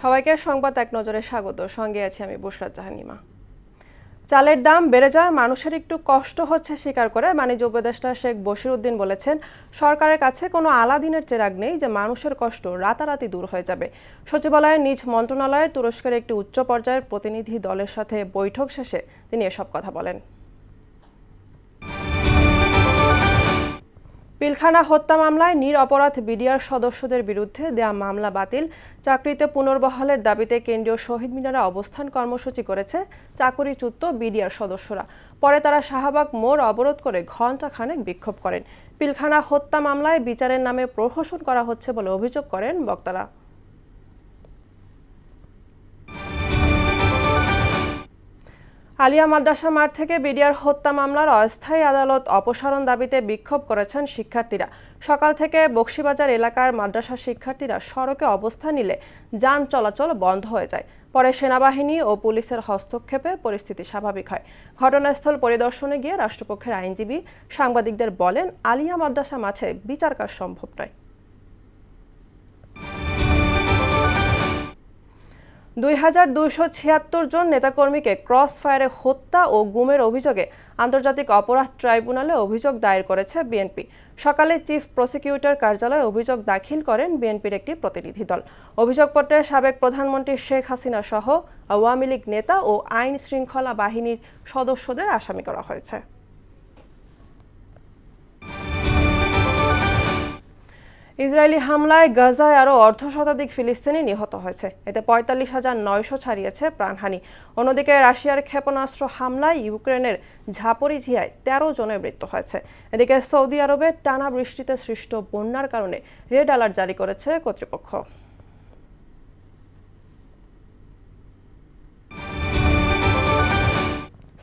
সবাইকে সংবাদ এক নজরে স্বাগত। সঙ্গে আছি আমি বুশরাত জাহানিমা। চালের দাম বেড়ে যায় মানুষের একটু কষ্ট হচ্ছে স্বীকার করে বাণিজ্য উপদেষ্টা শেখ বশিরউদ্দিন বলেছেন, সরকারের কাছে কোনো আলাদিনের চেরাগ নেই যে মানুষের কষ্ট রাতারাতি দূর হয়ে যাবে। সচিবালয়ের নিজ মন্ত্রণালয়ে তুরস্কের একটি উচ্চ পর্যায়ের প্রতিনিধি দলের সাথে বৈঠক শেষে তিনি এসব কথা বলেন। পিলখানা হত্যা মামলায় নিরপরাধ বিডিআর সদস্যদের বিরুদ্ধে দেয়া মামলা বাতিল, চাকরিতে পুনর্বহালের দাবিতে কেন্দ্রীয় শহীদ মিনারে অবস্থান কর্মসূচি করেছে চাকরিচ্যুত বিডিআর সদস্যরা। পরে তারা শাহবাগ মোড় অবরোধ করে ঘণ্টাখানেক বিক্ষোভ করেন। পিলখানা হত্যা মামলায় বিচারের নামে প্রহসন করা হচ্ছে বলে অভিযোগ করেন বক্তারা। আলিয়া মাদ্রাসা মাঠ থেকে বিডিআর হত্যা মামলার অস্থায়ী আদালত অপসারণ দাবিতে বিক্ষোভ করেছেন শিক্ষার্থীরা। সকাল থেকে বকশীবাজার এলাকার মাদ্রাসা শিক্ষার্থীরা সড়কে অবস্থান নিলে যান চলাচল বন্ধ হয়ে যায়। পরে সেনাবাহিনী ও পুলিশের হস্তক্ষেপে পরিস্থিতি স্বাভাবিক হয়। ঘটনাস্থল পরিদর্শনে গিয়ে রাষ্ট্রপক্ষের আইনজীবী সাংবাদিকদের বলেন, আলিয়া মাদ্রাসা মাঠে বিচার কাজ সম্ভব নয়। ২,২৭৬ জন নেতাকর্মীকে ক্রস ফায়ারে হত্যা ও গুমের অভিযোগে আন্তর্জাতিক অপরাধ ট্রাইব্যুনালে অভিযোগ দায়ের করেছে বিএনপি। সকালে চিফ প্রসিকিউটর কার্যালয়ে অভিযোগ দাখিল করেন বিএনপির একটি প্রতিনিধি দল। অভিযোগপত্রে সাবেক প্রধানমন্ত্রী শেখ হাসিনা সহ আওয়ামী লীগ নেতা ও আইন শৃঙ্খলা বাহিনীর সদস্যদের আসামি করা হয়েছে। ইসরায়েলি হামলায় গাজায় আরও অর্ধশতাধিক ফিলিস্তিনি নিহত হয়েছে। এতে ৪৫,৯০০ ছাড়িয়েছে প্রাণহানি। অন্যদিকে রাশিয়ার ক্ষেপণাস্ত্র হামলায় ইউক্রেনের ঝাপরিঝিয়ায় ১৩ জনের মৃত্যু হয়েছে। এদিকে সৌদি আরবে টানা বৃষ্টিতে সৃষ্ট বন্যার কারণে রেড অ্যালার্ট জারি করেছে কর্তৃপক্ষ।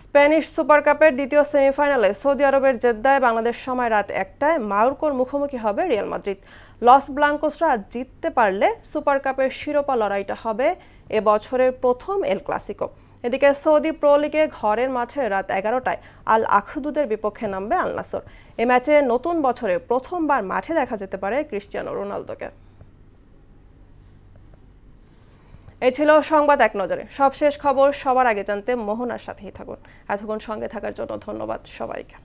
স্প্যানিশ সুপার কাপের দ্বিতীয় সেমিফাইনালে সৌদি আরবের জেদ্দায় বাংলাদেশ সময় রাত ১টায় মায়োর্কার মুখোমুখি হবে রিয়াল মাদ্রিদ। লস ব্লাঙ্কোসরা জিততে পারলে সুপার কাপের শিরোপা লড়াইটা হবে এবছরের প্রথম এল ক্লাসিকো। এদিকে সৌদি প্রো লিগে ঘরের মাঠে রাত ১১টায় আল আখদুদের বিপক্ষে নামবে আল নাসর। এ ম্যাচে নতুন বছরে প্রথমবার মাঠে দেখা যেতে পারে ক্রিস্টিয়ানো রোনালদোকে। এই ছিল সংবাদ এক নজরে। সবশেষ খবর সবার আগে জানতে মোহনার সাথেই থাকুন। এতক্ষণ সঙ্গে থাকার জন্য ধন্যবাদ সবাইকে।